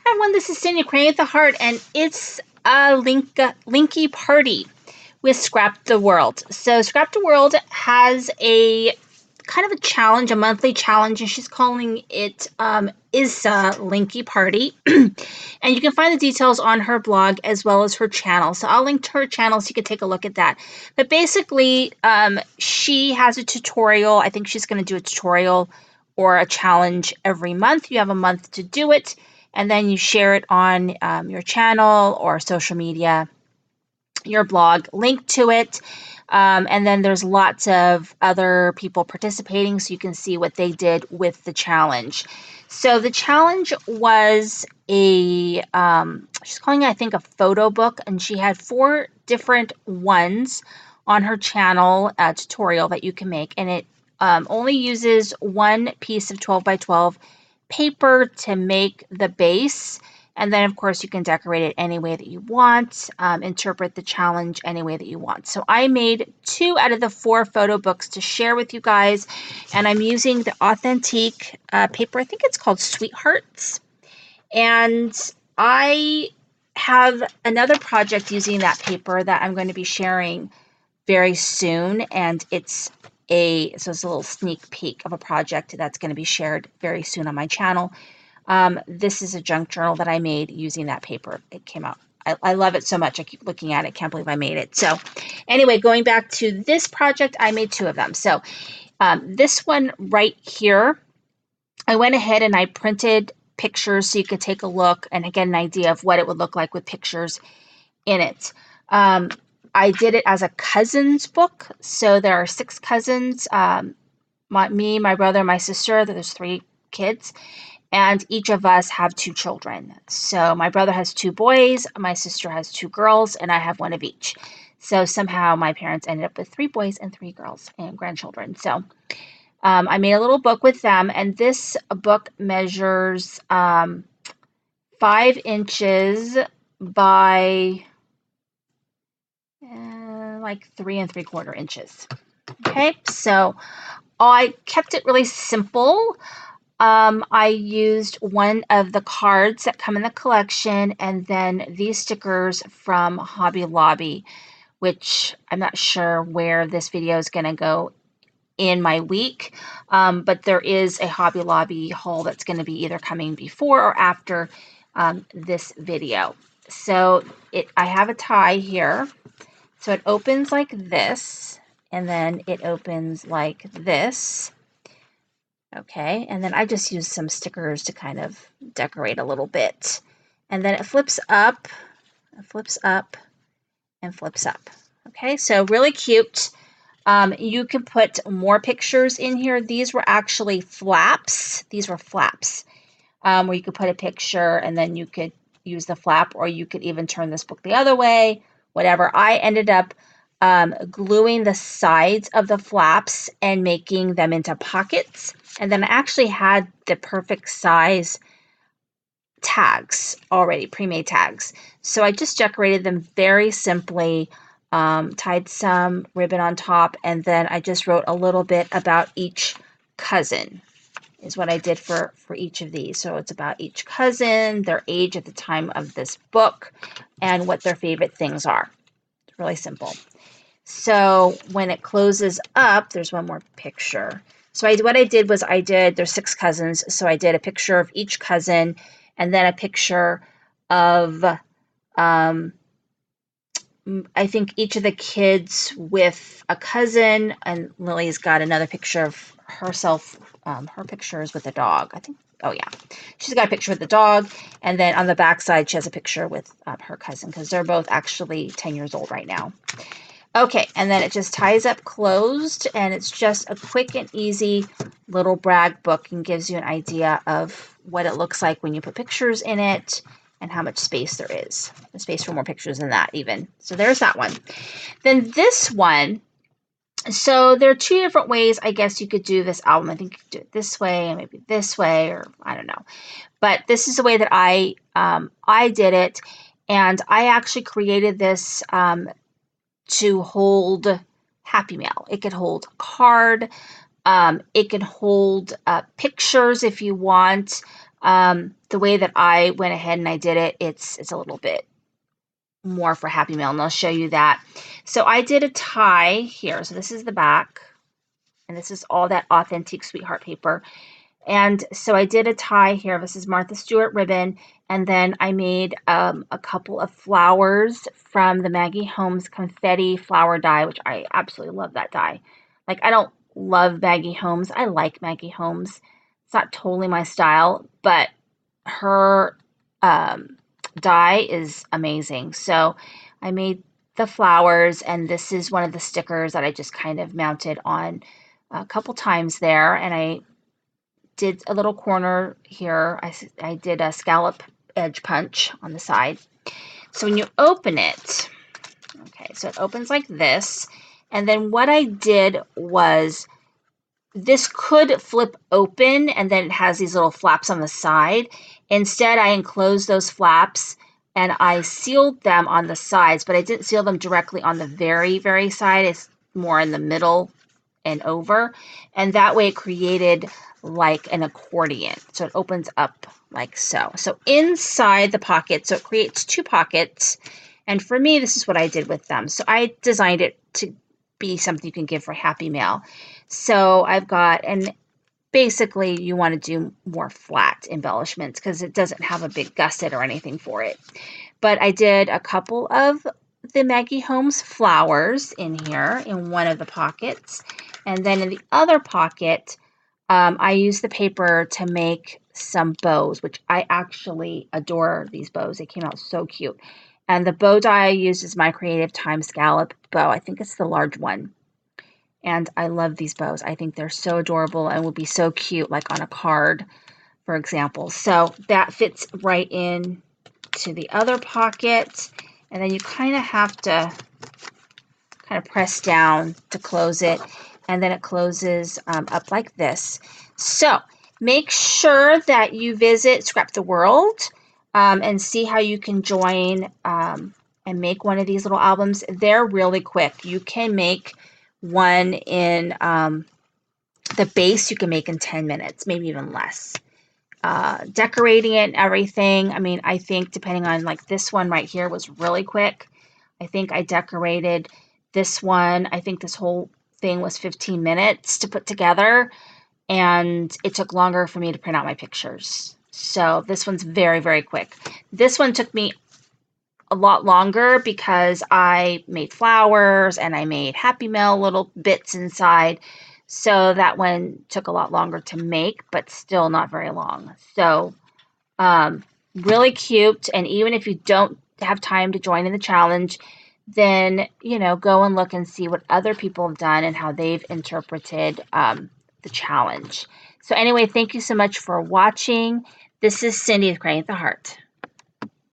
Hi everyone, this is Cindy, Creating with the Heart, and it's a Linky party with Scrapdaworld. So Scrapdaworld has a kind of a challenge, a monthly challenge, and she's calling it Issa Linky Party. And you can find the details on her blog as well as her channel. So I'll link to her channel so you can take a look at that. But basically, she has a tutorial. I think she's going to do a tutorial or a challenge every month. You have a month to do it, and then you share it on your channel or social media, your blog, link to it. And then there's lots of other people participating so you can see what they did with the challenge. So the challenge was she's calling it, I think, a photo book, and she had 4 different ones on her channel, tutorial that you can make, and it only uses one piece of 12 by 12 paper to make the base. And then, of course, you can decorate it any way that you want, interpret the challenge any way that you want. So I made 2 out of the 4 photo books to share with you guys, and I'm using the authentic paper. I think it's called Sweethearts. And I have another project using that paper that I'm going to be sharing very soon, and it's a little sneak peek of a project that's going to be shared very soon on my channel. This is a junk journal that I made using that paper. It came out. I love it so much. I keep looking at it. Can't believe I made it. So anyway, going back to this project, I made 2 of them. So this one right here, I went ahead and I printed pictures so you could take a look and get an idea of what it would look like with pictures in it. I did it as a cousins book. So there are 6 cousins, me, my brother, my sister. There's 3 kids. And each of us have 2 children. So my brother has 2 boys, my sister has 2 girls, and I have 1 of each. So somehow my parents ended up with 3 boys and 3 girls and grandchildren. So I made a little book with them, and this book measures 5 inches by like 3 3/4 inches. Okay, so I kept it really simple. I used one of the cards that come in the collection, and then these stickers from Hobby Lobby, which I'm not sure where this video is going to go in my week, but there is a Hobby Lobby haul that's going to be either coming before or after this video. So I have a tie here. So it opens like this, and then it opens like this. Okay, and then I just use some stickers to kind of decorate a little bit. And then it flips up, and flips up. Okay, so really cute. You can put more pictures in here. These were actually flaps. These were flaps where you could put a picture and then you could use the flap, or you could even turn this book the other way, whatever. I ended up gluing the sides of the flaps and making them into pockets. And then I actually had the perfect size tags already, pre-made tags. So I just decorated them very simply, tied some ribbon on top, and then I just wrote a little bit about each cousin is what I did for each of these. So it's about each cousin, their age at the time of this book, and what their favorite things are. It's really simple. So when it closes up, there's one more picture. So what I did was there's 6 cousins, so I did a picture of each cousin, and then a picture of, I think, each of the kids with a cousin, and Lily's got another picture of herself. Her picture is with a dog, I think. Oh yeah, she's got a picture with the dog, and then on the back side she has a picture with her cousin, because they're both actually 10 years old right now. Okay, and then it just ties up closed, and it's just a quick and easy little brag book, and gives you an idea of what it looks like when you put pictures in it and how much space there is. There's space for more pictures than that even. So there's that one. Then this one, so there are 2 different ways I guess you could do this album. I think you could do it this way and maybe this way, or I don't know. But this is the way that I did it, and I actually created this to hold Happy Mail. It could hold a card. It can hold pictures if you want. The way that I went ahead and I did it, it's a little bit more for Happy Mail, and I'll show you that. So I did a tie here. So this is the back, and this is all that authentic sweetheart paper. And so I did a tie here. This is Martha Stewart ribbon. And then I made a couple of flowers from the Maggie Holmes confetti flower die, which I absolutely love that die. Like, I don't love Maggie Holmes. I like Maggie Holmes. It's not totally my style, but her die is amazing. So I made the flowers, and this is one of the stickers that I just kind of mounted on a couple times there. And I did a little corner here. I did a scallop edge punch on the side. So when you open it, okay, so it opens like this. And then what I did was, this could flip open and then it has these little flaps on the side. Instead, I enclosed those flaps and I sealed them on the sides, but I didn't seal them directly on the very, very side. It's more in the middle and over. And that way it created like an accordion. So it opens up like so. So inside the pocket, so it creates two pockets. And for me, this is what I did with them. So I designed it to be something you can give for Happy Mail. So I've got, and basically you want to do more flat embellishments because it doesn't have a big gusset or anything for it. But I did a couple of the Maggie Holmes flowers in here in one of the pockets. And then in the other pocket, I used the paper to make some bows, which I actually adore these bows. They came out so cute. And the bow die I used is my Creative Time scallop bow. I think it's the large one. And I love these bows. I think they're so adorable and would be so cute, like on a card, for example. So that fits right in to the other pocket. And then you kind of have to kind of press down to close it. And then it closes up like this. So make sure that you visit Scrapdaworld and see how you can join and make one of these little albums. They're really quick. You can make one in the base, you can make in 10 minutes, maybe even less. Decorating it and everything, I mean, I think depending on, like, this one right here was really quick. I think I decorated this one. I think this whole thing was 15 minutes to put together, and it took longer for me to print out my pictures. So this one's very, very quick. This one took me a lot longer because I made flowers and I made Happy Mail little bits inside. So that one took a lot longer to make, but still not very long. So really cute. And even if you don't have time to join in the challenge, then, you know, go and look and see what other people have done and how they've interpreted the challenge. So anyway, thank you so much for watching. This is Cindy with Creating the Heart.